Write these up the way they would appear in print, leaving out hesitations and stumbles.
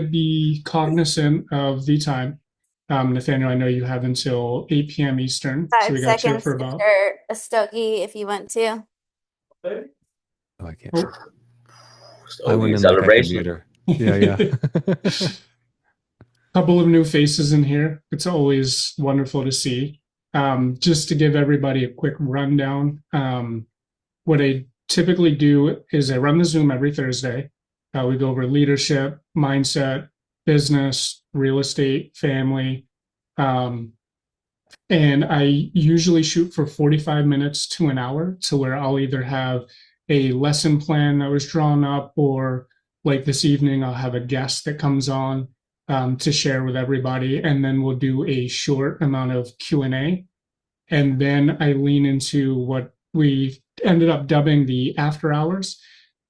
be cognizant of the time. Nathaniel, I know you have until 8 p.m. Eastern, so Five we got you seconds for to about. share a stogie if you want to. Oh, I can't. Oh. I went Stogie in like a celebration. commuter. Yeah, yeah. Couple of new faces in here. It's always wonderful to see. Just to give everybody a quick rundown, what I typically do is I run the Zoom every Thursday. We go over leadership, mindset, business, real estate, family. Um, and I usually shoot for 45 minutes to an hour to where I'll either have a lesson plan that was drawn up, or like this evening, I'll have a guest that comes on to share with everybody. And then we'll do a short amount of Q&A. And then I lean into what we ended up dubbing the after hours.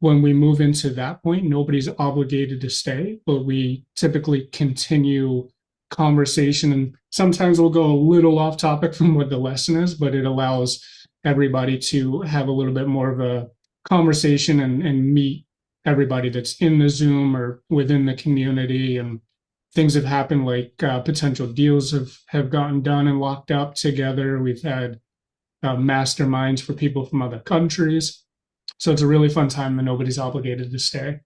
When we move into that point, nobody's obligated to stay, but we typically continue conversation. And sometimes we'll go a little off topic from what the lesson is, but it allows everybody to have a little bit more of a conversation and meet everybody that's in the Zoom or within the community. And things have happened, like potential deals have gotten done and locked up together. We've had masterminds for people from other countries. So it's a really fun time and nobody's obligated to stay.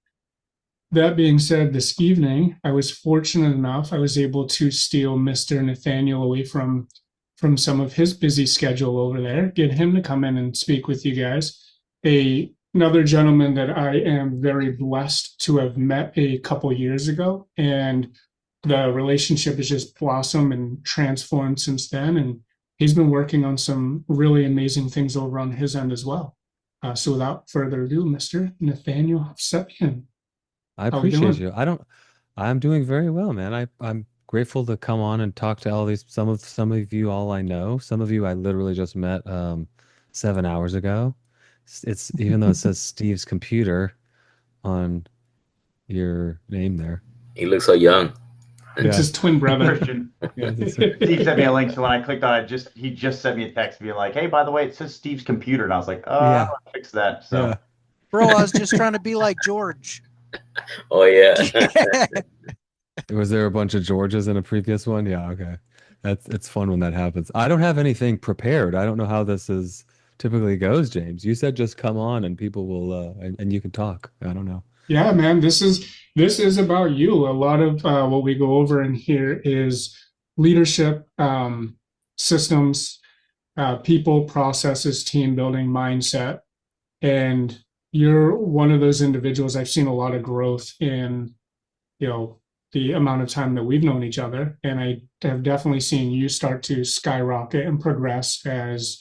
That being said, this evening, I was fortunate enough, I was able to steal Mr. Nathaniel away from some of his busy schedule over there, get him to come in and speak with you guys. Another gentleman that I am very blessed to have met a couple years ago, and the relationship has just blossomed and transformed since then. And he's been working on some really amazing things over on his end as well. So without further ado, Mr. Nathaniel Hovsepian. I How we appreciate doing? you. I'm doing very well, man. I'm grateful to come on and talk to all these some of you all I know. Some of you I literally just met 7 hours ago. It's even though it says Steve's computer on your name there. He looks so young. It's Yeah. his twin brother. Christian. Yeah, Steve sent me a link, so when I clicked on it, he just sent me a text being like, "Hey, by the way, it says Steve's computer," and I was like, "I yeah, want to fix that." yeah. So Bro, I was just trying to be like George. Oh yeah. Was there a bunch of Georges in a previous one? Yeah, okay. It's fun when that happens. I don't have anything prepared. I don't know how this is typically goes, James. You said just come on and people will and you can talk. I don't know. Yeah, man, this is about you. A lot of what we go over in here is leadership, systems, people, processes, team building, mindset. And you're one of those individuals. I've seen a lot of growth in, the amount of time that we've known each other. And I have definitely seen you start to skyrocket and progress as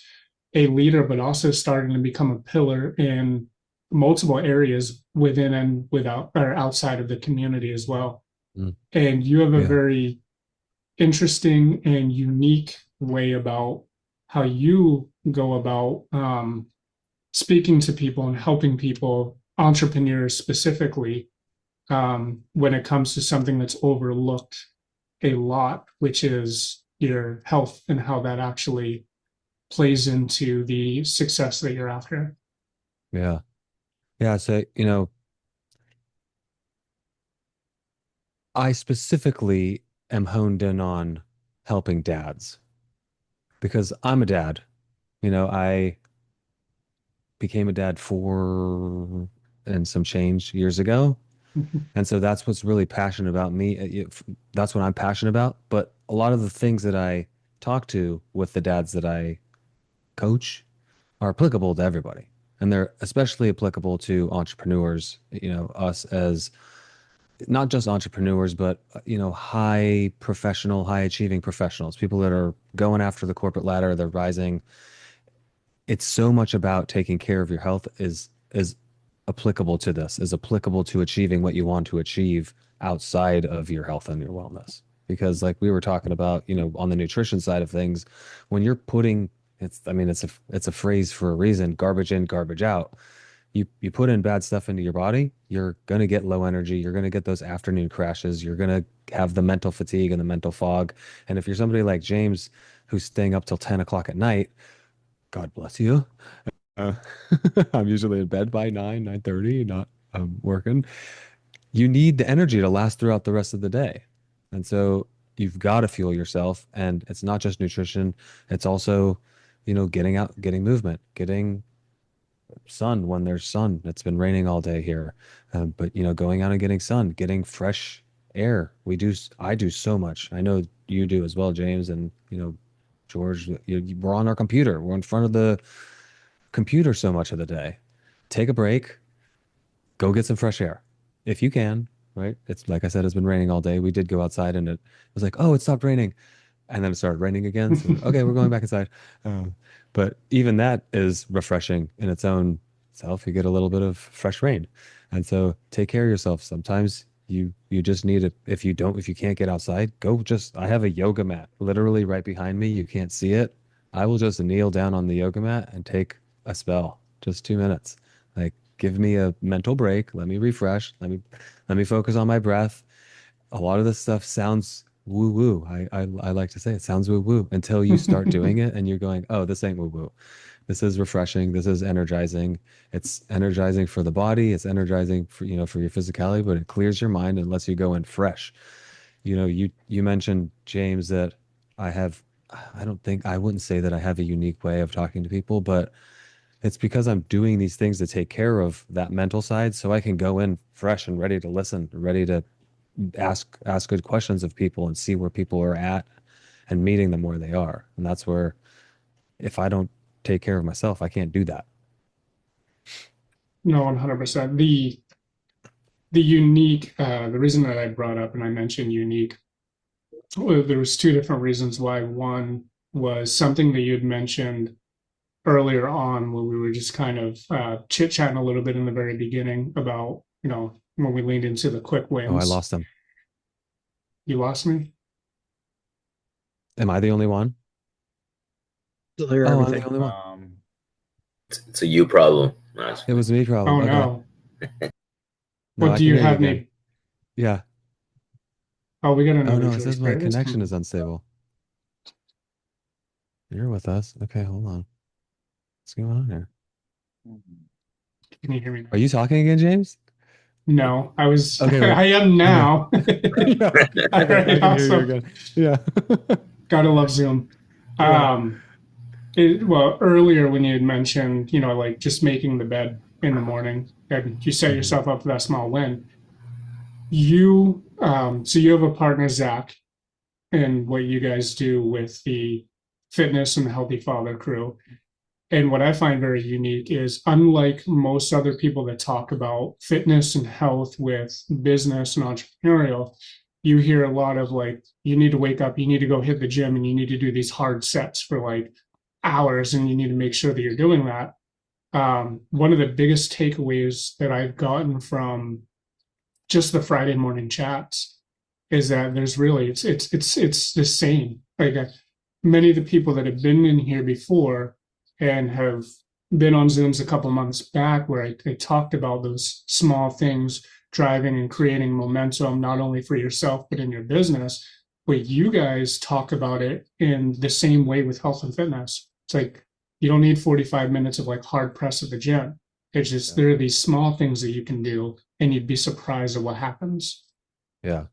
a leader, but also starting to become a pillar in multiple areas within and without or outside of the community as well. Mm. And you have a Yeah. very interesting and unique way about how you go about speaking to people and helping people, entrepreneurs specifically, when it comes to something that's overlooked a lot, which is your health and how that actually plays into the success that you're after. Yeah. Yeah, so I specifically am honed in on helping dads because I'm a dad. I became a dad 4 and some change years ago. And so that's what's really passionate about me. That's what I'm passionate about. But a lot of the things that I talk to with the dads that I coach are applicable to everybody. And they're especially applicable to entrepreneurs, us as not just entrepreneurs, but, high professional, high achieving professionals, people that are going after the corporate ladder, they're rising. It's so much about taking care of your health is applicable to this, is applicable to achieving what you want to achieve outside of your health and your wellness. Because like we were talking about, on the nutrition side of things, when you're putting it's a phrase for a reason, garbage in, garbage out. You put in bad stuff into your body, you're gonna get low energy, you're gonna get those afternoon crashes, you're gonna have the mental fatigue and the mental fog. And if you're somebody like James who's staying up till 10 o'clock at night, God bless you. Uh, I'm usually in bed by 9:30, not working. you need the energy to last throughout the rest of the day. And so you've got to fuel yourself. And it's not just nutrition, it's also, getting out, getting movement, getting sun when there's sun. It's been raining all day here. But, going out and getting sun, getting fresh air. I do so much. I know you do as well, James, and, George, we're on our computer. We're in front of the computer so much of the day. Take a break, go get some fresh air if you can, right? It's like I said, it's been raining all day. We did go outside and it was like, oh, it stopped raining. And then it started raining again. So, okay, we're going back inside. But even that is refreshing in its own self. You get a little bit of fresh rain. And so take care of yourself. Sometimes you just need it. If you can't get outside, I have a yoga mat literally right behind me. You can't see it. I will just kneel down on the yoga mat and take a spell, just 2 minutes. Like, give me a mental break. Let me refresh. Let me focus on my breath. A lot of this stuff sounds woo woo. I like to say it sounds woo woo until you start doing it and you're going, oh, this ain't woo woo. This is refreshing. This is energizing. It's energizing for the body. It's energizing for, for your physicality, but it clears your mind and lets you go in fresh. You mentioned, James, that I wouldn't say that I have a unique way of talking to people, but it's because I'm doing these things to take care of that mental side so I can go in fresh and ready to listen, ready to ask good questions of people and see where people are at and meeting them where they are. And that's where, if I don't take care of myself, I can't do that. No, 100%. The unique, the reason that I brought up and I mentioned unique, well, there was two different reasons why. One was something that you had mentioned earlier on when we were just kind of chit-chatting a little bit in the very beginning about, when we leaned into the quick wins. Oh, I lost them. You lost me? Am I the only one? Still hear Oh, I'm everything. the only one. It's a you problem. Nice. It was me problem. Oh, Okay. no. No, What I do can you hear have again. me? Yeah. Oh, we got Oh another no, it Joyce says my Gray. This connection time. is unstable. You're with us. Okay, hold on. What's going on here? Can you hear me now? Are you talking again, James? No, I was. Okay, wait. I am now. Yeah. All Okay, right, I can hear you awesome. again. Yeah. Gotta love Zoom. Yeah. Well, earlier when you had mentioned, like just making the bed in the morning, and you set Mhm. yourself up for that small win. So you have a partner, Zach, and what you guys do with the fitness and the Healthy Father crew. And what I find very unique is, unlike most other people that talk about fitness and health with business and entrepreneurial, you hear a lot of like, you need to wake up, you need to go hit the gym, and you need to do these hard sets for like hours, and you need to make sure that you're doing that. One of the biggest takeaways that I've gotten from just the Friday morning chats is that there's really it's the same. Like many of the people that have been in here before and have been on Zooms a couple months back, where I talked about those small things driving and creating momentum, not only for yourself but in your business. But you guys talk about it in the same way with health and fitness. It's like you don't need 45 minutes of like hard press at the gym. It's just there are these small things that you can do, and you'd be surprised at what happens. Yeah.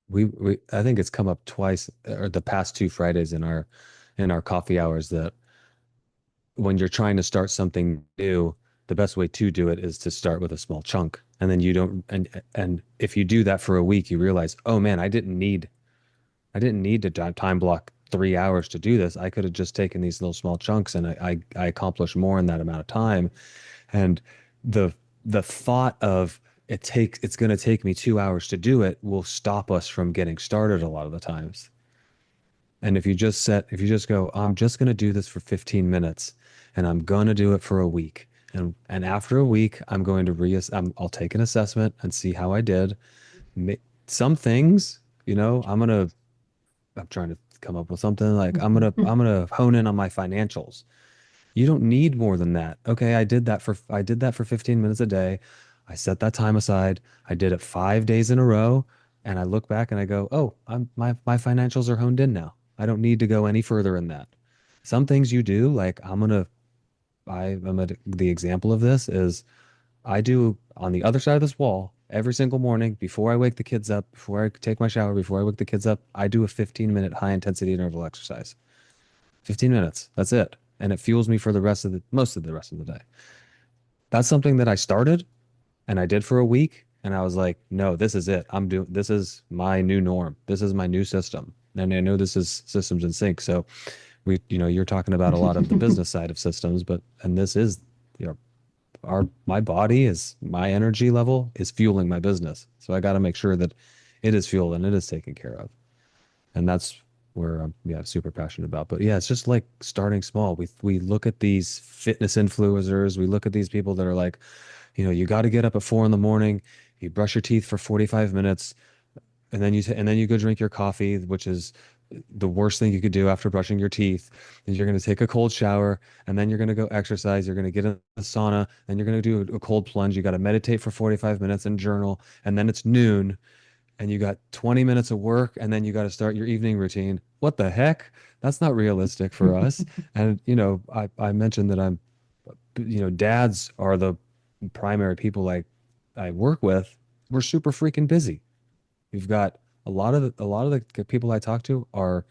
We I think it's come up twice, or the past 2 Fridays in our coffee hours, that when you're trying to start something new, the best way to do it is to start with a small chunk. And then you don't, and if you do that for a week, you realize, oh man, I didn't need to time block 3 hours to do this. I could have just taken these little small chunks and I accomplished more in that amount of time. And the thought of it's going to take me 2 hours to do it will stop us from getting started a lot of the times. And if you just go, I'm just going to do this for 15 minutes and I'm going to do it for a week. And after a week, I'm going to I'll take an assessment and see how I did. Some things, I'm trying to come up with something like I'm going to hone in on my financials. You don't need more than that. Okay, I did that for 15 minutes a day. I set that time aside. I did it 5 days in a row, and I look back and I go, "Oh, my financials are honed in now. I don't need to go any further in that." Some things you do, like the example of this is I do on the other side of this wall, every single morning before I wake the kids up, before I take my shower, before I wake the kids up, I do a 15-minute high intensity interval exercise. 15 minutes. That's it. And it fuels me for most of the rest of the day. That's something that I started and I did for a week. And I was like, no, this is it. This is my new norm. This is my new system. And I know this is systems in sync. So you're talking about a lot of the business side of systems, and this is, my body is, my energy level is fueling my business. So I got to make sure that it is fueled and it is taken care of. And that's where I'm super passionate about. But yeah, it's just like starting small. We look at these fitness influencers. We look at these people that are like, you got to get up at 4 a.m. You brush your teeth for 45 minutes, and then you go drink your coffee, which is the worst thing you could do after brushing your teeth. And you're going to take a cold shower, and then you're going to go exercise. You're going to get in the sauna, then you're going to do a cold plunge. You got to meditate for 45 minutes and journal, and then it's noon, and you got 20 minutes of work, and then you got to start your evening routine. What the heck? That's not realistic for us. And I mentioned that dads are the primary people I work with. We're super freaking busy. We've got a lot of the people I talk to are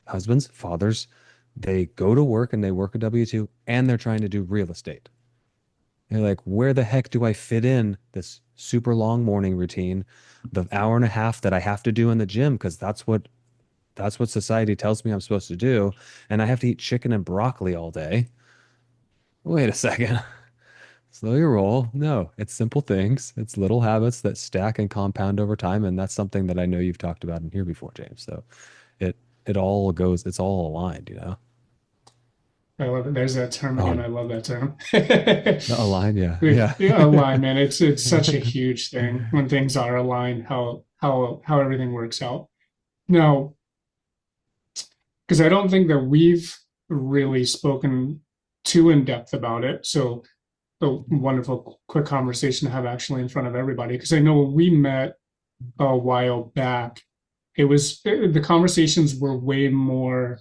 husbands, fathers. They go to work and they work a W-2 and they're trying to do real estate. They're like, where the heck do I fit in this super long morning routine, the hour and a half that I have to do in the gym because that's what society tells me I'm supposed to do, and I have to eat chicken and broccoli all day? Wait a second. Slow your roll. No, it's simple things. It's little habits that stack and compound over time. And that's something that I know you've talked about in here before, James. So it's all aligned, I love it. There's that term again. I love that term. Aligned, yeah. Yeah, aligned, man. It's such a huge thing when things are aligned, how everything works out. Now, because I don't think that we've really spoken too in depth about it. So a wonderful quick conversation to have actually in front of everybody, because I know when we met a while back, the conversations were way more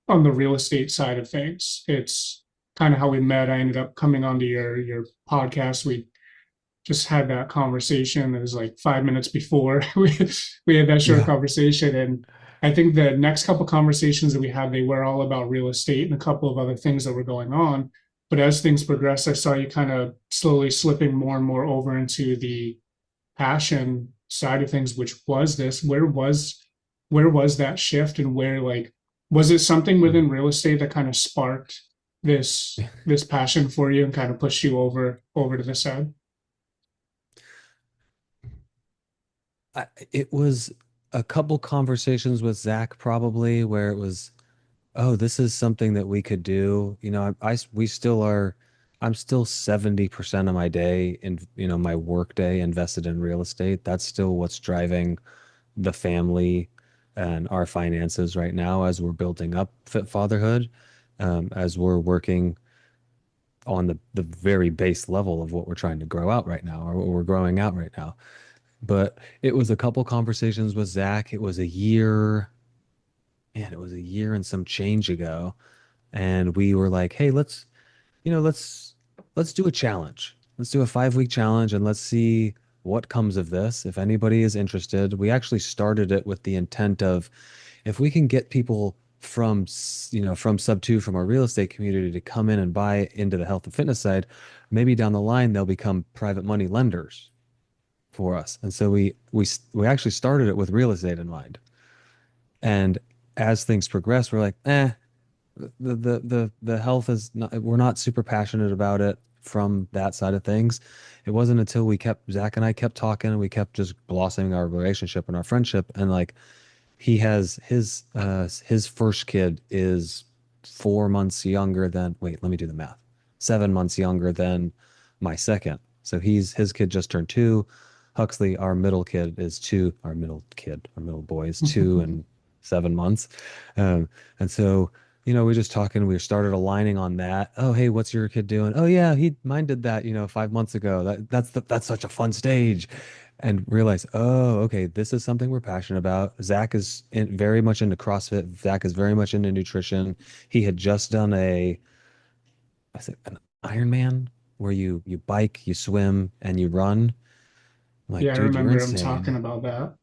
on the real estate side of things. It's kind of how we met. I ended up coming onto your podcast. We just had that conversation. It was like 5 minutes before we had that short conversation. And I think the next couple conversations that we had, they were all about real estate and a couple of other things that were going on. But as things progressed, I saw you kind of slowly slipping more and more over into the passion side of things, which was this. Where was that shift, and was it something within real estate that kind of sparked this passion for you and kind of pushed you over to the side? It was a couple conversations with Zach probably where it was, oh, this is something that we could do. I'm still 70% of my day in, my work day invested in real estate. That's still what's driving the family and our finances right now as we're building up Fit Fatherhood, as we're working on the very base level of what we're trying to grow out right now, or what we're growing out right now. But it was a couple conversations with Zach. It was a year and some change ago. And we were like, hey, let's do a challenge. Let's do a 5-week challenge and let's see what comes of this. If anybody is interested, we actually started it with the intent of, if we can get people from sub 2 from our real estate community to come in and buy into the health and fitness side, maybe down the line, they'll become private money lenders for us. And so we actually started it with real estate in mind. And as things progress, we're like, the health is not, we're not super passionate about it from that side of things. It wasn't until Zach and I kept talking and we kept just blossoming our relationship and our friendship. And like, he has his first kid is 4 months younger than, wait, let me do the math. 7 months younger than my second. So his kid just turned 2. Huxley, our middle boy is 2 and 7 months. And so, we just talking, we started aligning on that. Oh, hey, what's your kid doing? Oh yeah, mine did that, 5 months ago. That's such a fun stage. And realize, oh, okay, this is something we're passionate about. Zach is very much into CrossFit. Zach is very much into nutrition. He had just done an Ironman where you bike, you swim, and you run. I'm like, Yeah, I dude, you're remember him talking insane. about that.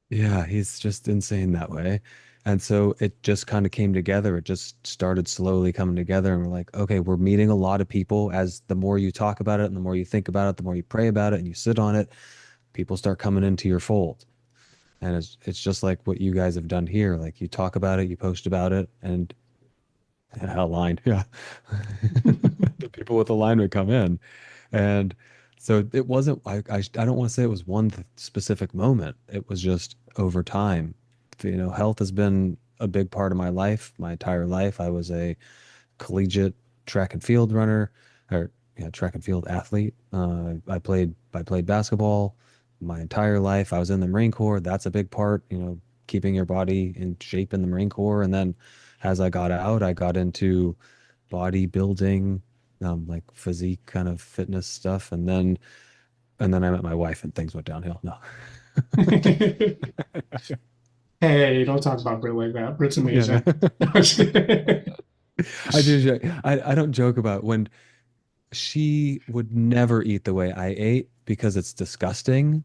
Yeah, he's just insane that way. And so it just kind of came together. It just started slowly coming together. And we're like, okay, we're meeting a lot of people. As the more you talk about it and the more you think about it, the more you pray about it and you sit on it, people start coming into your fold. And it's just like what you guys have done here. Like you talk about it, you post about it, and aligned, yeah. The people with alignment come in. And so it wasn't, I don't want to say it was one specific moment. It was just over time. Health has been a big part of my life, my entire life. I was a collegiate track and field runner, or yeah, track and field athlete. I played basketball my entire life. I was in the Marine Corps. That's a big part, keeping your body in shape in the Marine Corps. And then as I got out, I got into bodybuilding, like physique kind of fitness stuff. And then I met my wife and things went downhill. No. Hey, don't talk about Brit like that. Brit's Yeah. amazing. I do. I don't joke about when she would never eat the way I ate because it's disgusting.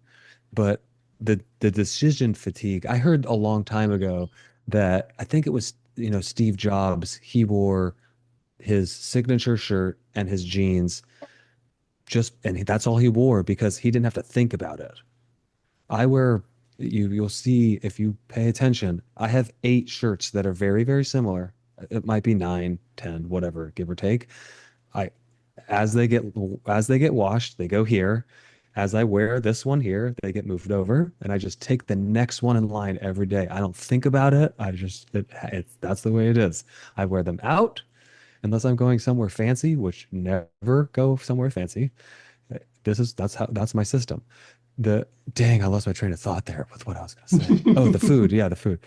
But the decision fatigue, I heard a long time ago that I think it was, Steve Jobs, he wore his signature shirt and his jeans and that's all he wore because he didn't have to think about it. I wear you'll see if you pay attention, I have 8 shirts that are very, very similar. It might be 9, 10, whatever, give or take. I as they get washed, they go here. As I wear this one here, they get moved over, and I just take the next one in line every day. I don't think about it. That's the way it is. I wear them out unless I'm going somewhere fancy, which never go somewhere fancy. That's my system. The Dang, I lost my train of thought there with what I was going to say. Oh, the food. Yeah, the food.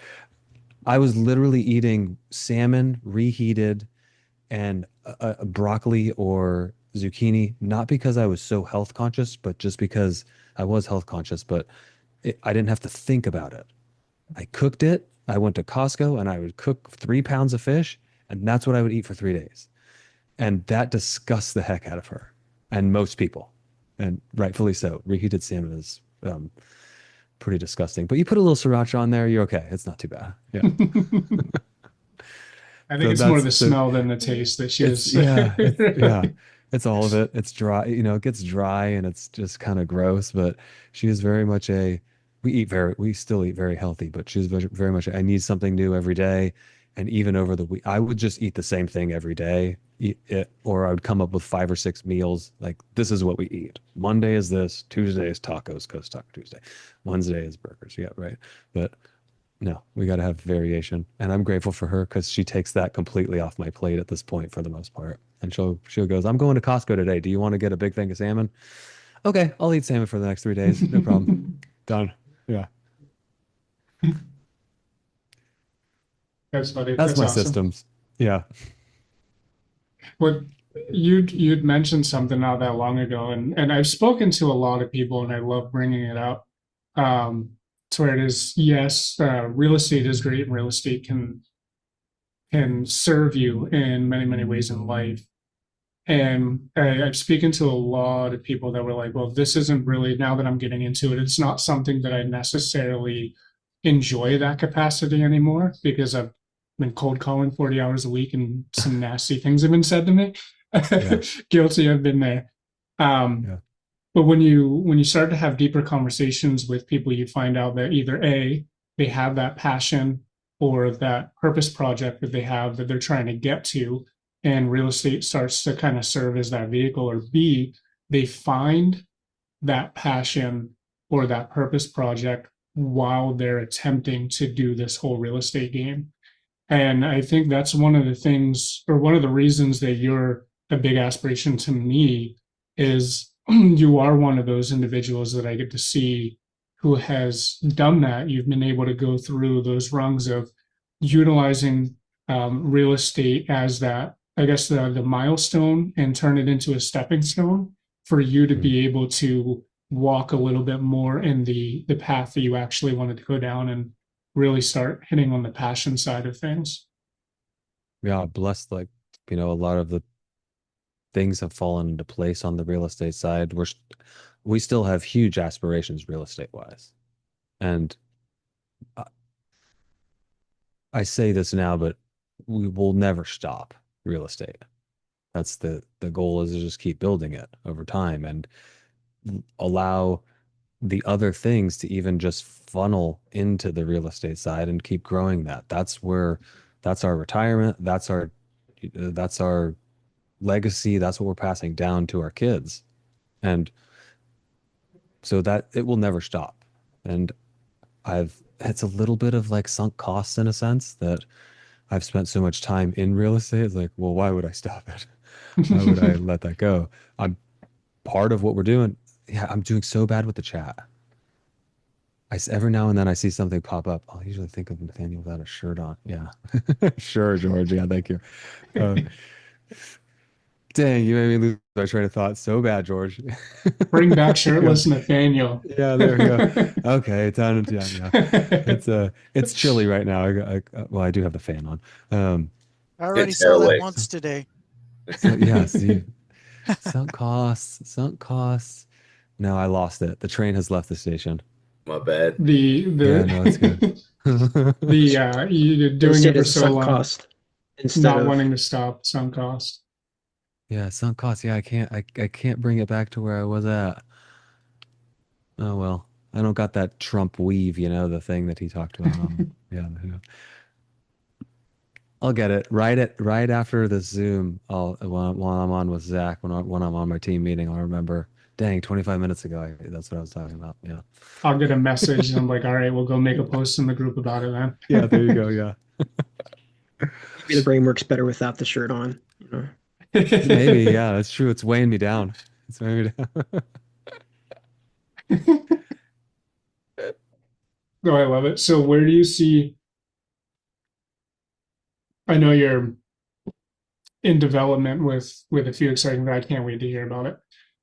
I was literally eating salmon reheated and broccoli or zucchini, not because I was so health conscious, but just because I was health conscious, but I didn't have to think about it. I cooked it. I went to Costco and I would cook 3 pounds of fish, and that's what I would eat for 3 days. And that disgusts the heck out of her and most people, and rightfully so. Reheated salmon is pretty disgusting, but you put a little sriracha on there, you're okay. It's not too bad. Yeah. I think So it's more the that's smell than the taste that she it's was. yeah, it's all of it. It's dry, it gets dry and it's just kind of gross, but she is very much we still eat very healthy, but she's very much I need something new every day. And even over the week, I would just eat the same thing every day, or I would come up with 5 or 6 meals. Like, this is what we eat. Monday is this, Tuesday is tacos, because Taco Tuesday. Wednesday is burgers. Yeah, right. But no, we got to have variation. And I'm grateful for her because she takes that completely off my plate at this point for the most part. And she'll goes, I'm going to Costco today. Do you want to get a big thing of salmon? Okay, I'll eat salmon for the next 3 days. No problem. Done. Yeah. That's funny. That's That's my awesome. systems. Yeah. What you'd mentioned something not that long ago, and I've spoken to a lot of people, and I love bringing it up. To where it is, yes, real estate is great, and real estate can serve you in many, many ways in life. And I'm speaking to a lot of people that were like, well, this isn't really, now that I'm getting into it, it's not something that I necessarily enjoy that capacity anymore because I've been cold calling 40 hours a week and some nasty things have been said to me. Yeah. Guilty, I've been there. Yeah. But when you start to have deeper conversations with people, you find out that either A, they have that passion or that purpose project that they have that they're trying to get to, and real estate starts to kind of serve as that vehicle, or B, they find that passion or that purpose project while they're attempting to do this whole real estate game. And I think that's one of the things, or one of the reasons that you're a big aspiration to me is you are one of those individuals that I get to see who has done that. You've been able to go through those rungs of utilizing real estate as that, I guess, the milestone, and turn it into a stepping stone for you to be able to walk a little bit more in the path that you actually wanted to go down and really start hitting on the passion side of things. Yeah, blessed. Like, a lot of the things have fallen into place on the real estate side. we still have huge aspirations real estate wise. And I say this now, but we will never stop real estate. That's the goal, is to just keep building it over time and allow the other things to even just funnel into the real estate side and keep growing that. That's our retirement. That's our legacy. That's what we're passing down to our kids. And so that it will never stop. And it's a little bit of like sunk costs in a sense that I've spent so much time in real estate. It's like, well, why would I stop it? Why would I let that go? I'm part of what we're doing. Yeah, I'm doing so bad with the chat. Every now and then I see something pop up. I'll usually think of Nathaniel without a shirt on. Yeah. Sure, George. Yeah, thank you. Dang, you made me lose my train of thought so bad, George. Bring back shirtless Nathaniel. Yeah, there we go. Okay, yeah. It's chilly right now. Well, I do have the fan on. I already It's saw that airway. once today. So, yeah, see, sunk costs. No, I lost it. The train has left the station. My bad. Yeah, no, it's good. You're doing Instead it for of so sunk long, cost instead not of wanting to stop sunk cost. Yeah, sunk costs. Yeah, I can't bring it back to where I was at. Oh well, I don't got that Trump weave, the thing that he talked about. Yeah. I'll get it right after the Zoom. While I'm on with Zach, when I'm on my team meeting, I'll remember. Dang, 25 minutes ago, that's what I was talking about. Yeah. I'll get a message and I'm like, all right, we'll go make a post in the group about it then. Yeah, there you go. Yeah. maybe the brain works better without the shirt on. Maybe. Yeah, that's true. It's weighing me down. It's weighing me down. No, I love it. So where do you see, I know you're in development with a few exciting, but I can't wait to hear about it.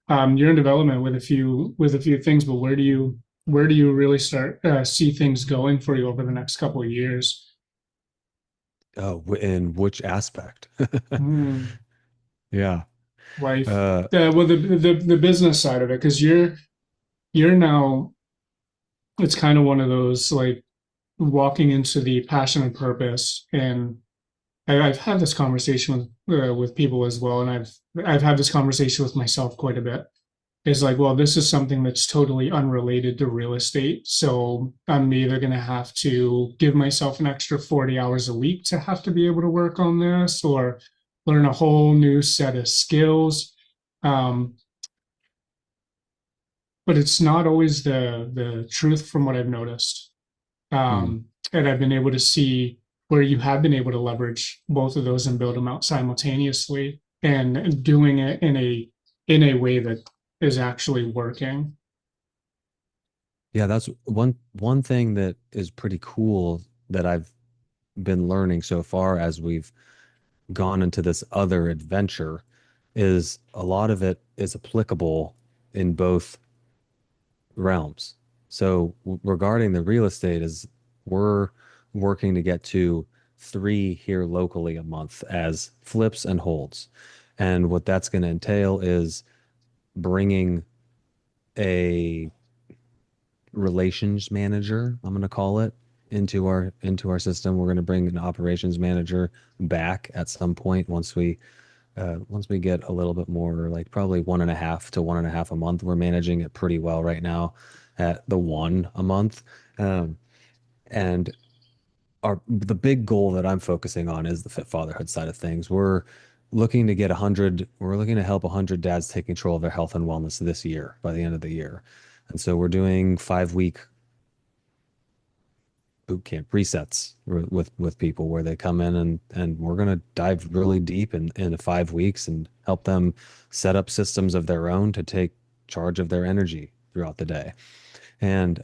You're in development with a few things, but where do you really start see things going for you over the next couple of years? Oh, in which aspect? Hmm. Yeah. Life, well, the business side of it, because you're now, it's kind of one of those like walking into the passion and purpose, and I've had this conversation with people as well, and I've had this conversation with myself quite a bit. It's like, well, this is something that's totally unrelated to real estate, so I'm either going to have to give myself an extra 40 hours a week to have to be able to work on this, or learn a whole new set of skills. But it's not always the truth from what I've noticed. And I've been able to see where you have been able to leverage both of those and build them out simultaneously, and doing it in a way that is actually working. Yeah, that's one thing that is pretty cool that I've been learning so far as we've gone into this other adventure, is a lot of it is applicable in both realms. So regarding the real estate, is we're working to get to 3 here locally a month as flips and holds. And what that's going to entail is bringing a relations manager, I'm going to call it, into our system. We're going to bring an operations manager back at some point once we get a little bit more, like probably 1.5 to 1.5 a month. We're managing it pretty well right now at the 1 a month. And the big goal that I'm focusing on is the Fit Fatherhood side of things. We're looking to help 100 dads take control of their health and wellness this year, by the end of the year. And so we're doing 5-week boot camp resets with people where they come in, and we're going to dive really deep into 5 weeks and help them set up systems of their own to take charge of their energy throughout the day. And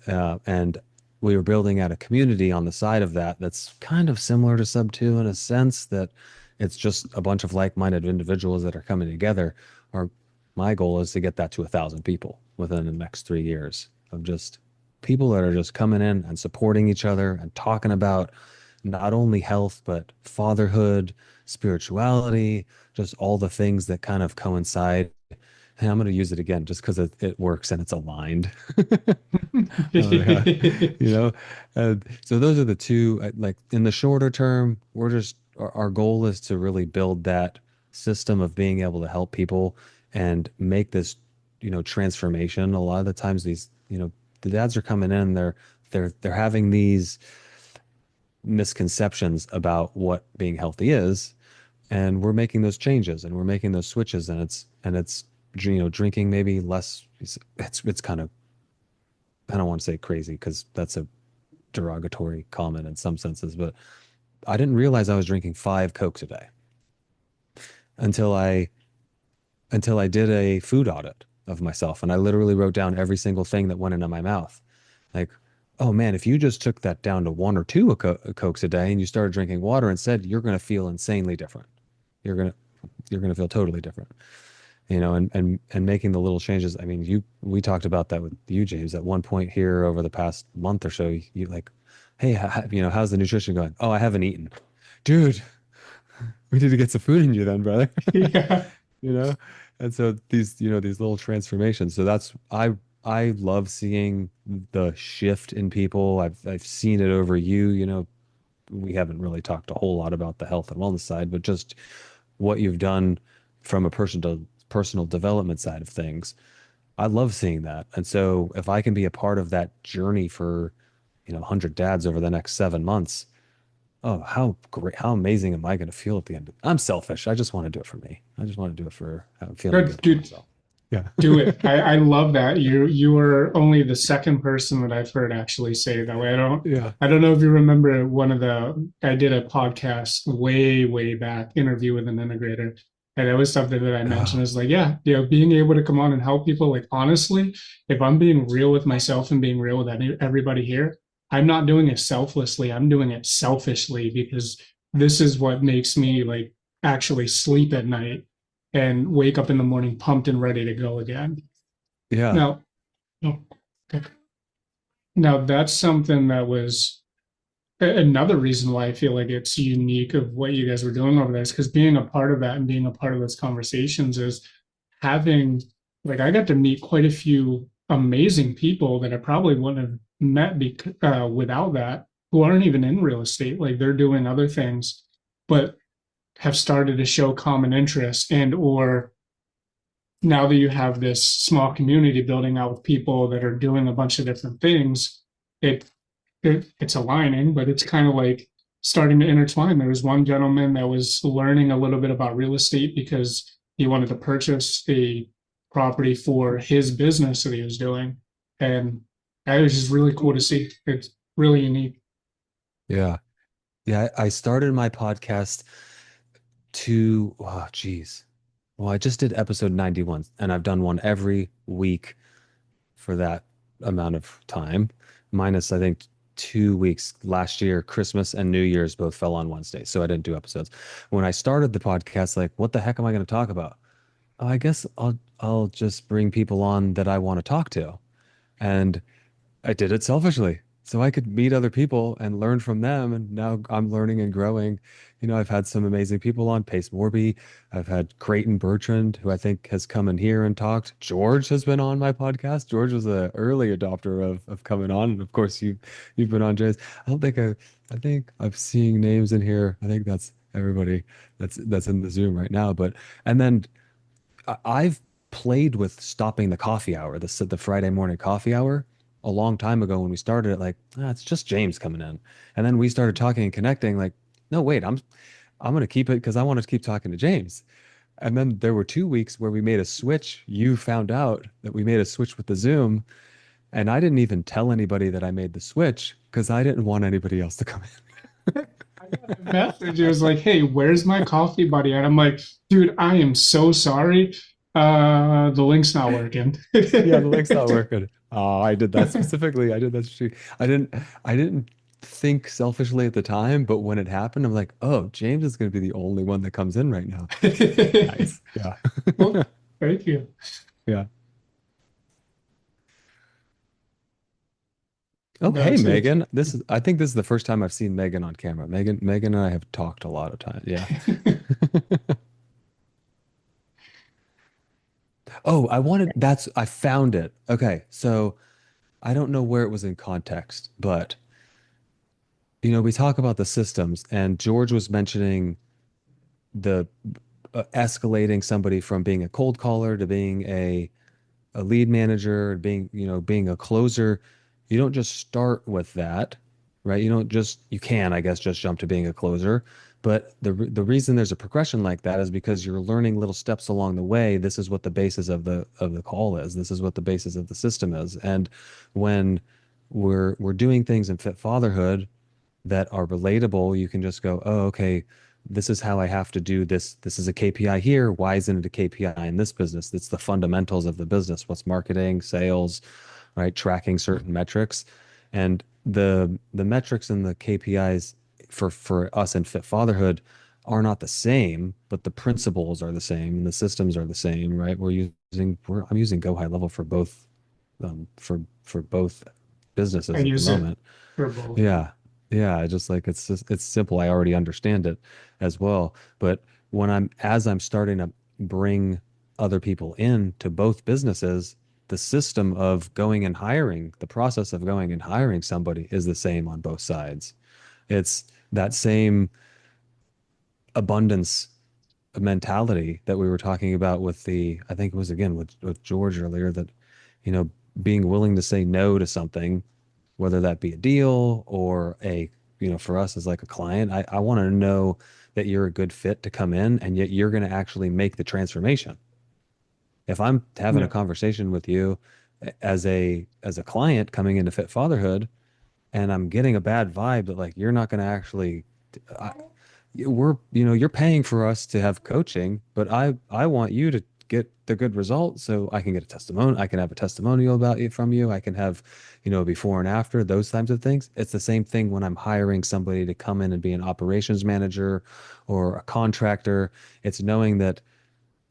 we were building out a community on the side of that that's kind of similar to Sub 2 in a sense that it's just a bunch of like-minded individuals that are coming together. My goal is to get that to 1,000 people within the next 3 years, of just people that are just coming in and supporting each other and talking about not only health, but fatherhood, spirituality, just all the things that kind of coincide hey, I'm going to use it again just because it works and it's aligned. Yeah. You know, so those are the two. Like in the shorter term, we're just our goal is to really build that system of being able to help people and make this, transformation. A lot of the times, these, the dads are coming in, they're having these misconceptions about what being healthy is, and we're making those changes and we're making those switches, and it's drinking maybe less. It's kind of, I don't want to say crazy because that's a derogatory comment in some senses, but I didn't realize I was drinking 5 Cokes a day until I did a food audit of myself, and I literally wrote down every single thing that went into my mouth. Like, oh man, if you just took that down to 1 or 2 Cokes a day and you started drinking water instead, you're going to feel insanely different. You're going to feel totally different. And making the little changes. I mean, we talked about that with you, James, at one point here over the past month or so. You like, hey, how's the nutrition going? Oh, I haven't eaten, dude. We need to get some food in you then, brother. Yeah. And so these little transformations. So that's I love seeing the shift in people. I've seen it over you. We haven't really talked a whole lot about the health and wellness side, but just what you've done from a personal development side of things. I love seeing that. And so if I can be a part of that journey for, 100 dads over the next 7 months, oh, how great, how amazing am I going to feel at the end? I'm selfish. I just want to do it for me. I just want to do it for how I'm feeling. Good, dude. Myself. Yeah. Do it. I love that. You were only the second person that I've heard actually say it that way. I don't know if you remember I did a podcast way back, interview with an integrator. And that was something that I mentioned is like, yeah, being able to come on and help people. Like, honestly, if I'm being real with myself and being real with everybody here, I'm not doing it selflessly. I'm doing it selfishly because this is what makes me like actually sleep at night and wake up in the morning pumped and ready to go again. Yeah. Now, okay. Now that's something that was another reason why I feel like it's unique of what you guys were doing over there is because being a part of that and being a part of those conversations is having, like, I got to meet quite a few amazing people that I probably wouldn't have met without that, who aren't even in real estate. Like, they're doing other things, but have started to show common interest, and or now that you have this small community building out with people that are doing a bunch of different things, it's aligning, but it's kind of like starting to intertwine. There was one gentleman that was learning a little bit about real estate because he wanted to purchase a property for his business that he was doing. And that was just really cool to see. It's really unique. Yeah. Yeah. I started my podcast Well, I just did episode 91 and I've done one every week for that amount of time, minus I think 2 weeks last year. Christmas and New Year's both fell on Wednesday, so I didn't do episodes. When I started the podcast, like, what the heck am I going to talk about? Oh, I guess I'll just bring people on that I want to talk to. And I did it selfishly so I could meet other people and learn from them. And now I'm learning and growing. I've had some amazing people on, Pace Morby. I've had Creighton Bertrand, who I think has come in here and talked. George has been on my podcast. George was an early adopter of coming on. And of course you've been on, James. I think I'm seeing names in here. I think that's everybody that's in the Zoom right now. And then I've played with stopping the coffee hour, the Friday morning coffee hour, a long time ago when we started it. Like, it's just James coming in, and then we started talking and connecting. Like, no, wait, I'm going to keep it because I want to keep talking to James. And then there were 2 weeks where we made a switch. You found out that we made a switch with the Zoom, and I didn't even tell anybody that I made the switch because I didn't want anybody else to come in. I got a message. It was like, hey, where's my coffee buddy? And I'm like, dude, I am so sorry. The link's not working. Yeah, the link's not working. Oh, I did that specifically. I did that. I didn't think selfishly at the time, but when it happened, I'm like, oh, James is going to be the only one that comes in right now. Nice. Yeah. Well, thank you. Yeah. Oh, No, hey, it's- Megan. I think this is the first time I've seen Megan on camera. Megan and I have talked a lot of times. Yeah. Oh, I found it. Okay. So I don't know where it was in context, but we talk about the systems, and George was mentioning the escalating somebody from being a cold caller to being a lead manager, being a closer. You don't just start with that, right? You can, I guess, just jump to being a closer. But the reason there's a progression like that is because you're learning little steps along the way. This is what the basis of the call is. This is what the basis of the system is. And when we're doing things in Fit Fatherhood that are relatable, you can just go, oh, okay, this is how I have to do this. This is a KPI here. Why isn't it a KPI in this business? It's the fundamentals of the business. What's marketing, sales, right? Tracking certain metrics. And the metrics and the KPIs for us in Fit Fatherhood are not the same, but the principles are the same and the systems are the same, right? I'm using Go High Level for both for both businesses I at the use it moment. for both. Yeah. Yeah. It's simple. I already understand it as well. But as I'm starting to bring other people in to both businesses, the system of going and hiring, the process of going and hiring somebody is the same on both sides. It's that same abundance mentality that we were talking about I think it was again with George earlier, that, you know, being willing to say no to something, whether that be a deal or for us as like a client, I want to know that you're a good fit to come in, and yet you're going to actually make the transformation. If I'm having a Yeah. conversation with you as a client coming into Fit Fatherhood, and I'm getting a bad vibe that like you're not going to actually, I, you're paying for us to have coaching, but I want you to get the good result so I can get a testimonial. I can have a testimonial about it from you. I can have, before and after, those types of things. It's the same thing when I'm hiring somebody to come in and be an operations manager or a contractor. It's knowing that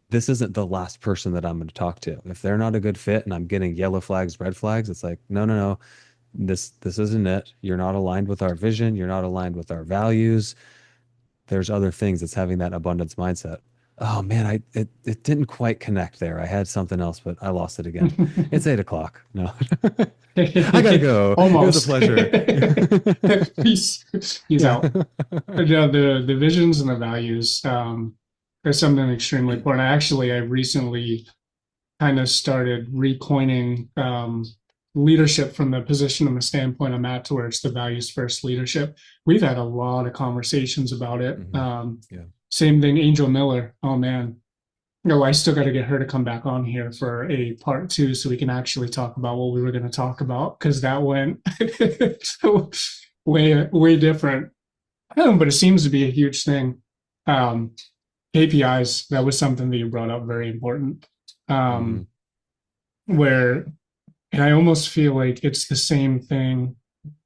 this isn't the last person that I'm going to talk to. If they're not a good fit and I'm getting yellow flags, red flags, it's like, no, no, no, this isn't it. You're not aligned with our vision. You're not aligned with our values. There's other things. That's having that abundance mindset. Oh man, it didn't quite connect there. I had something else, but I lost it again. It's 8 o'clock. No, I gotta go. Almost. It was a pleasure. He's Yeah. out. Yeah, the visions and the values are something extremely important. I recently kind of started recoining leadership from the position and the standpoint I'm at, to where it's the values first leadership. We've had a lot of conversations about it. Yeah. Same thing, Angel Miller. Oh man. No, I still got to get her to come back on here for a part 2 so we can actually talk about what we were going to talk about, because that went way different. But it seems to be a huge thing. KPIs, that was something that you brought up, very important. Where, and I almost feel like it's the same thing,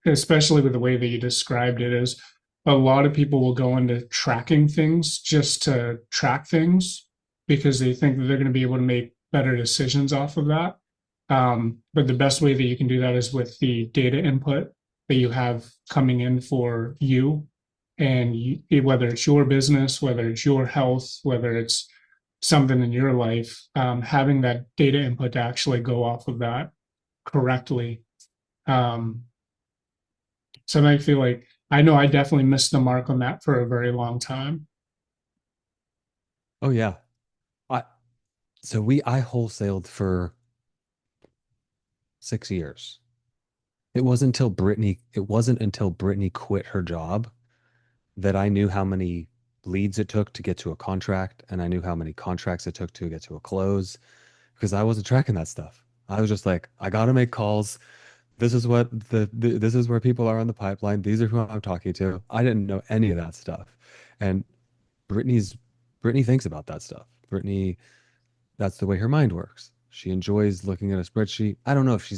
especially with the way that you described it, is a lot of people will go into tracking things just to track things because they think that they're going to be able to make better decisions off of that. But the best way that you can do that is with the data input that you have coming in for you, and whether it's your business, whether it's your health, whether it's something in your life, having that data input to actually go off of that correctly. So I feel like, I know I definitely missed the mark on that for a very long time. Oh yeah. I I wholesaled for 6 years. It wasn't until Brittany quit her job that I knew how many leads it took to get to a contract, and I knew how many contracts it took to get to a close, because I wasn't tracking that stuff. I was just like, I got to make calls. This is what this is where people are on the pipeline. These are who I'm talking to. I didn't know any of that stuff. And Brittany thinks about that stuff. Brittany, that's the way her mind works. She enjoys looking at a spreadsheet. I don't know if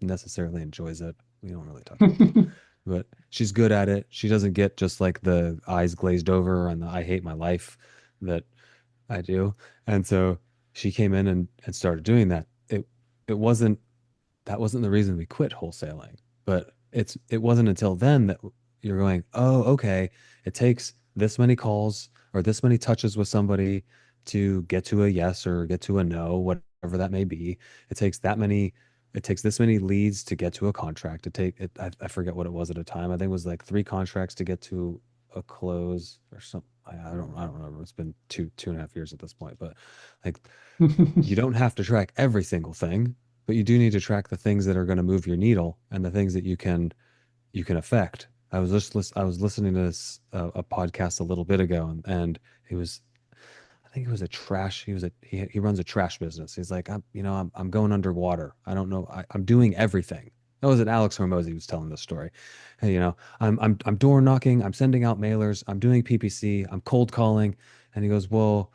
necessarily enjoys it. We don't really talk about it. But she's good at it. She doesn't get just like the eyes glazed over and the I hate my life that I do. And so she came in and started doing that. That wasn't the reason we quit wholesaling, but it wasn't until then that you're going, oh, okay, it takes this many calls or this many touches with somebody to get to a yes or get to a no, that may be. It takes this many leads to get to a contract. I forget what it was at a time. I think it was like 3 contracts to get to a close or something. I don't remember. It's been 2.5 years at this point, but like you don't have to track every single thing, but you do need to track the things that are going to move your needle and the things that you can affect. I was listening to a podcast a little bit ago, and I think it was a trash. He runs a trash business. He's like, I'm going underwater. I don't know. I'm doing everything. That was an Alex Hormozy who was telling this story. Hey, I'm door knocking. I'm sending out mailers. I'm doing PPC. I'm cold calling. And he goes, well,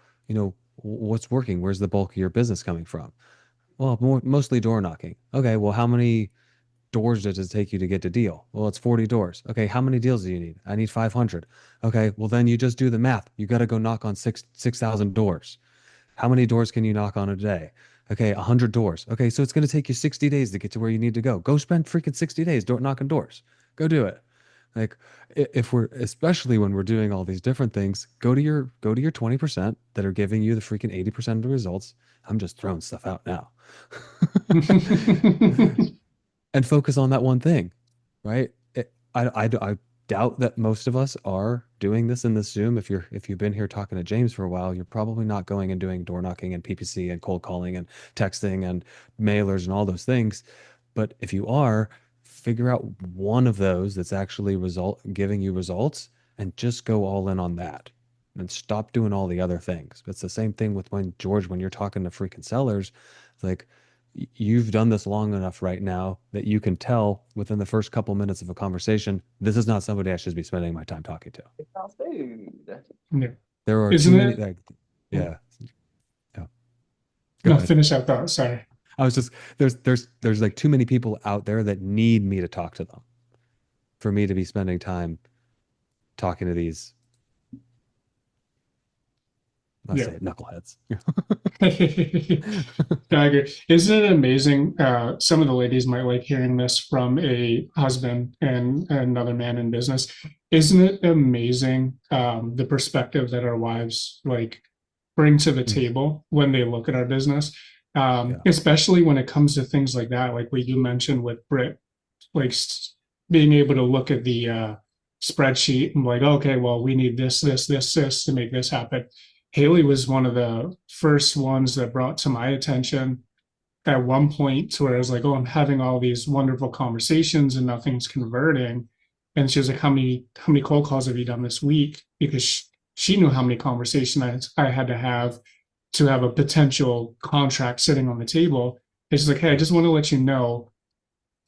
what's working? Where's the bulk of your business coming from? Well, mostly door knocking. Okay, well, how many doors does it take you to get to deal? Well, it's 40 doors. Okay, how many deals do you need? I need 500. Okay, well then you just do the math. You got to go knock on 6,000 doors. How many doors can you knock on a day? Okay, 100 doors. Okay, so it's going to take you 60 days to get to where you need to go. Go spend freaking 60 days knocking doors. Go do it. Like especially when we're doing all these different things, go to your 20% that are giving you the freaking 80% of the results. I'm just throwing stuff out now. And focus on that one thing, right? I doubt that most of us are doing this in this Zoom. If you've been here talking to James for a while, you're probably not going and doing door knocking and PPC and cold calling and texting and mailers and all those things. But if you are, figure out one of those that's actually giving you results and just go all in on that and stop doing all the other things. It's the same thing with when you're talking to freaking sellers, it's like, you've done this long enough right now that you can tell within the first couple minutes of a conversation, this is not somebody I should be spending my time talking to. Yeah. There are Isn't too many, it? like, yeah. Go No, ahead. finish that thought. Sorry. I was just, there's like too many people out there that need me to talk to them for me to be spending time talking to these, let's Yeah. say it, knuckleheads. I agree. Isn't it amazing? Some of the ladies might like hearing this from a husband and another man in business. Isn't it amazing the perspective that our wives like bring to the table when they look at our business? Especially when it comes to things like that, like what you mentioned with Britt, like being able to look at the spreadsheet and like, okay, well, we need this to make this happen. Haley was one of the first ones that brought to my attention at one point to where I was like, oh, I'm having all these wonderful conversations and nothing's converting. And she was like, how many cold calls have you done this week? Because she knew how many conversations I had to have a potential contract sitting on the table. And she's like, hey, I just want to let you know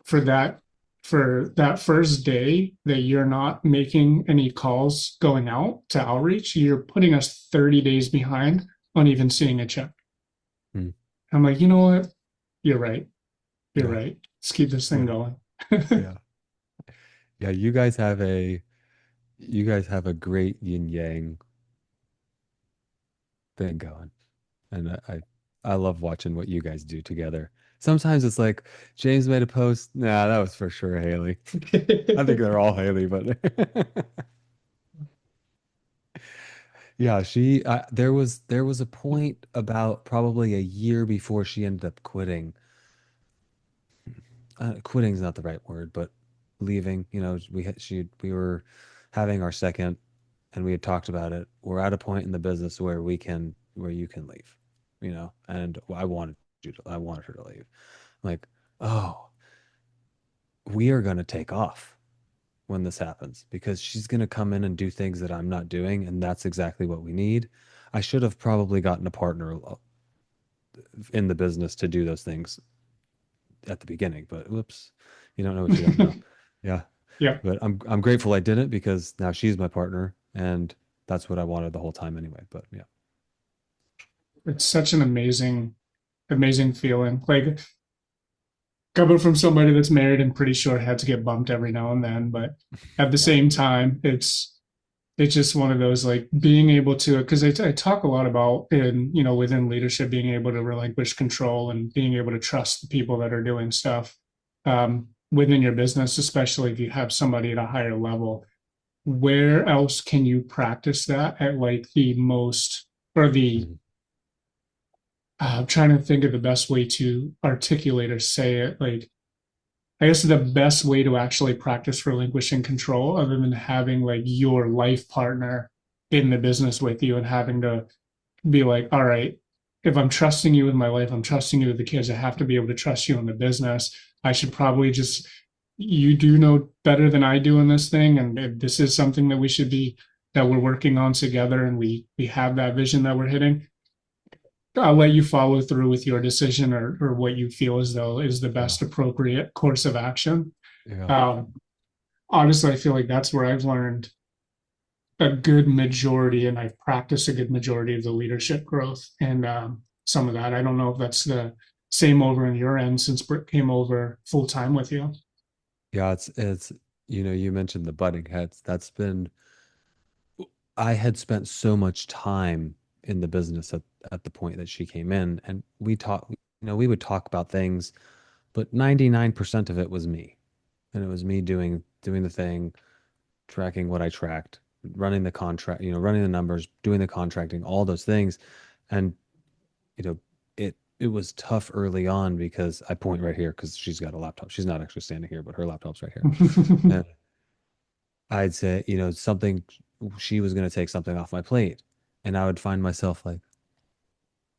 for that first day that you're not making any calls going out to outreach, you're putting us 30 days behind on even seeing a check. I'm like, you know what? You're right. You're right. Let's keep this thing going. Yeah. You guys have a great yin yang thing going. And I love watching what you guys do together. Sometimes it's like, James made a post. Nah, that was for sure Haley. I think they're all Haley, but yeah, there was a point about probably a year before she ended up quitting. Quitting is not the right word, but leaving. We were having our second, and we had talked about it. We're at a point in the business where you can leave, and I wanted her to leave. Like, oh, we are going to take off when this happens because she's going to come in and do things that I'm not doing. And that's exactly what we need. I should have probably gotten a partner in the business to do those things at the beginning, but whoops, you don't know what you don't know. Yeah. But I'm grateful I didn't because now she's my partner and that's what I wanted the whole time anyway. But yeah. It's such an amazing feeling. Like, coming from somebody that's married and pretty sure had to get bumped every now and then, but at the same time, it's just one of those, like, being able to, because I talk a lot about within leadership, being able to relinquish control and being able to trust the people that are doing stuff within your business, especially if you have somebody at a higher level. Where else can you practice that at like the most or the I'm trying to think of the best way to articulate or say it. Like, I guess the best way to actually practice relinquishing control, other than having like your life partner in the business with you and having to be like, all right, if I'm trusting you with my life, I'm trusting you with the kids, I have to be able to trust you in the business. I should probably just, you do know better than I do in this thing. And if this is something that we should be, that we're working on together and we have that vision that we're hitting. I'll let you follow through with your decision or what you feel as though is the best appropriate course of action. Yeah. Honestly, I feel like that's where I've learned a good majority, and I've practiced a good majority of the leadership growth and some of that. I don't know if that's the same over in your end since Britt came over full time with you. Yeah, it's you mentioned the butting heads. That's been I had spent so much time in the business at the point that she came in, and we would talk about things, but 99% of it was me. And it was me doing the thing, tracking what I tracked, running the contract, running the numbers, doing the contracting, all those things. And it was tough early on because I point right here because she's got a laptop. She's not actually standing here, but her laptop's right here. And I'd say, something, she was going to take something off my plate. And I would find myself like,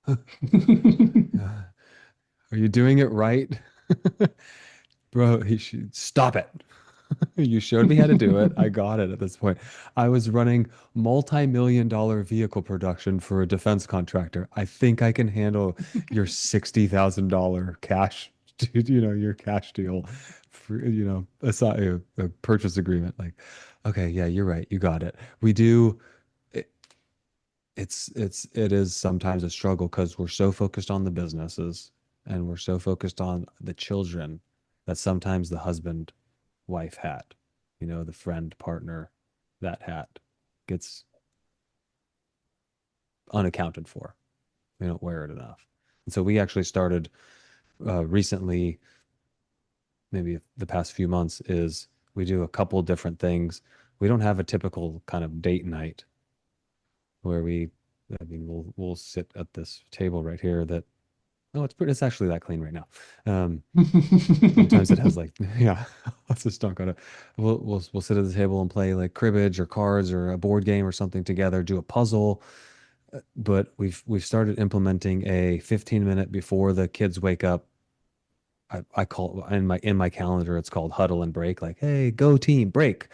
are you doing it right? Bro, he should stop it. You showed me how to do it. I got it at this point. I was running multi-million-dollar vehicle production for a defense contractor. I think I can handle your $60,000 cash, your cash deal for, a purchase agreement. Like, okay, yeah, you're right. You got it. We do. It is sometimes a struggle because we're so focused on the businesses and we're so focused on the children that sometimes the husband wife hat, the friend partner, that hat gets unaccounted for. We don't wear it enough. And so we actually started recently, maybe the past few months, is we do a couple different things. We don't have a typical kind of date night where we'll sit at this table right here that, it's actually that clean right now. Sometimes it has like, yeah, lots of stunk on it. We'll sit at the table and play like cribbage or cards or a board game or something together, do a puzzle. But we've started implementing a 15-minute before the kids wake up. I call in my calendar, it's called huddle and break. Like, hey, go team, break.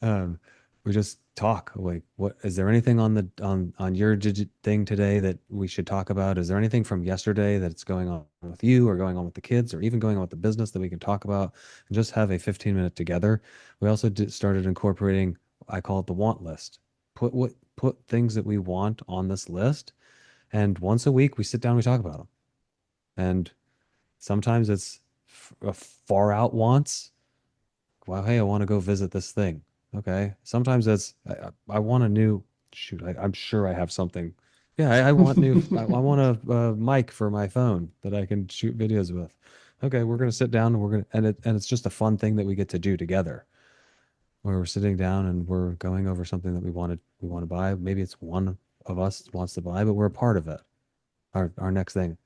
We just talk. Like, what is there anything on your thing today that we should talk about? Is there anything from yesterday that's going on with you or going on with the kids or even going on with the business that we can talk about and just have a 15-minute together? We also started incorporating, I call it the want list. Put things that we want on this list, and once a week we sit down and we talk about them. And sometimes it's a far out wants. Wow, hey, I want to go visit this thing. Okay. Sometimes that's I want a new I'm sure I have something. Yeah, I want new. I want a mic for my phone that I can shoot videos with. Okay, we're gonna sit down and it's just a fun thing that we get to do together, where we're sitting down and we're going over something that we want to buy. Maybe it's one of us wants to buy, but we're a part of it. Our next thing.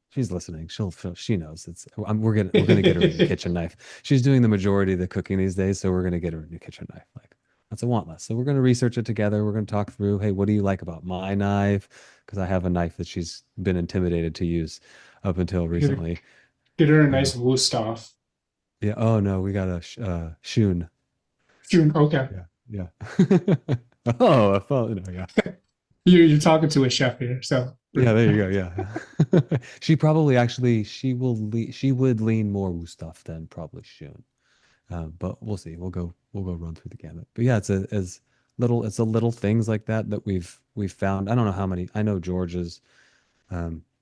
She's listening. She knows we're gonna get her a new kitchen knife. She's doing the majority of the cooking these days, so we're gonna get her a new kitchen knife. Like, that's a want list. So we're gonna research it together. We're gonna talk through, hey, what do you like about my knife? Because I have a knife that she's been intimidated to use up until recently. Get her a nice Wusthof. Yeah. Oh no, we got a Shun. Shun. Okay. Yeah. Oh, a phone. Yeah. You're talking to a chef here, so. Yeah, there you go. Yeah. She probably she would lean more stuff than probably Shun. But we'll see. We'll go run through the gamut. But yeah, it's a little things like that we've found. I don't know how many. I know George is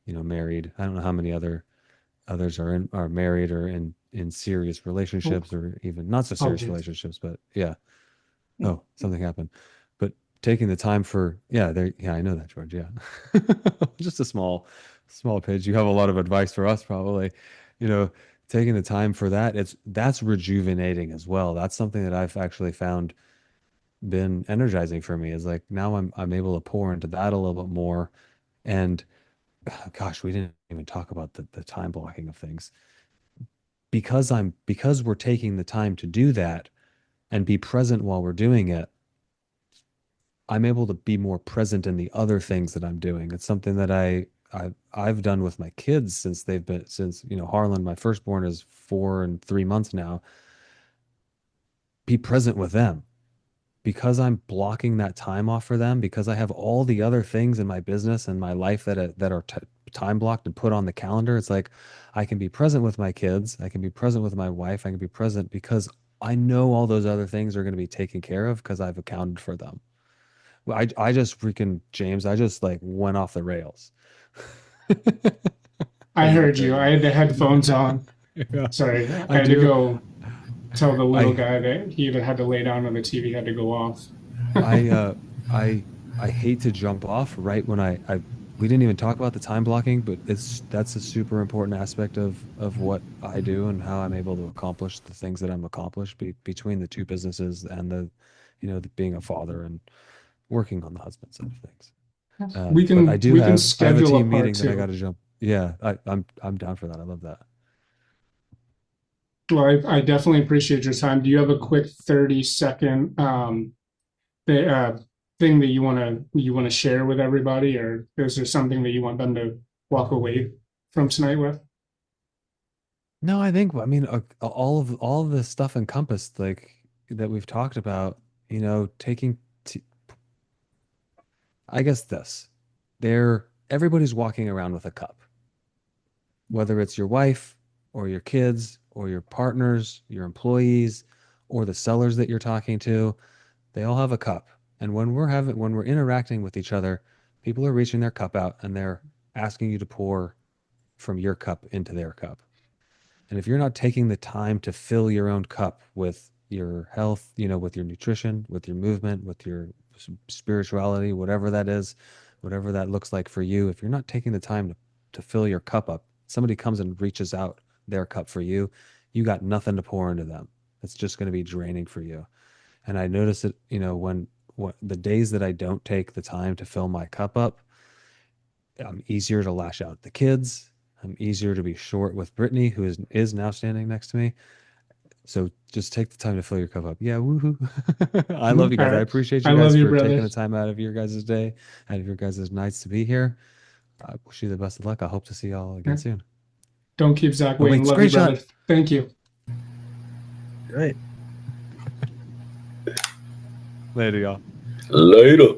married. I don't know how many others are married or in serious relationships or even not so serious relationships, but yeah. Oh, something happened. But taking the time for I know that, George. Yeah. Just a small pitch. You have a lot of advice for us probably. Taking the time for that's rejuvenating as well. That's something that I've actually found been energizing for me, is like now I'm able to pour into that a little bit more. And gosh, we didn't even talk about the time blocking of things. Because we're taking the time to do that and be present while we're doing it, I'm able to be more present in the other things that I'm doing. It's something that I've done with my kids since Harlan, my firstborn, is 4 and 3 months now. Be present with them. Because I'm blocking that time off for them, because I have all the other things in my business and my life that are time blocked and put on the calendar. It's like I can be present with my kids, I can be present with my wife, I can be present because I know all those other things are going to be taken care of because I've accounted for them. Well, I just freaking James, I just like went off the rails. I heard you. I had the headphones on. Yeah. Sorry, I I had to do. go tell the little I- guy that he either had to lay down or the TV had to go off. I hate to jump off right when we didn't even talk about the time blocking, but that's a super important aspect of what I do and how I'm able to accomplish the things that I'm accomplished between the two businesses and being a father and working on the husband side of things. we But I can have a schedule a team part meeting that I got two. to jump. Yeah, I'm down for that. I love that. Well, I definitely appreciate your time. Do you have a quick 30-second thing that you want to share with everybody, or is there something that you want them to walk away from tonight with? No, I think all of the stuff encompassed like that we've talked about. Taking. I guess everybody's walking around with a cup, whether it's your wife or your kids or your partners, your employees, or the sellers that you're talking to. They all have a cup. And when we're interacting with each other, people are reaching their cup out and they're asking you to pour from your cup into their cup. And if you're not taking the time to fill your own cup with your health, with your nutrition, with your movement, with your spirituality, whatever that is, whatever that looks like for you, if you're not taking the time to fill your cup up, somebody comes and reaches out their cup for you, you got nothing to pour into them. It's just going to be draining for you. And I notice it, when the days that I don't take the time to fill my cup up, I'm easier to lash out at the kids. I'm easier to be short with Brittany, who is now standing next to me. So just take the time to fill your cup up. Yeah, woohoo. I love you guys. All I right. appreciate I you guys love you, for taking brother. the time out of your guys' day, out of your guys' nights to be here. I wish you the best of luck. I hope to see y'all again soon. Don't keep Zach Oh, waiting. wait, Love you, screenshot. brother. Thank you. Right. Later, y'all. Later.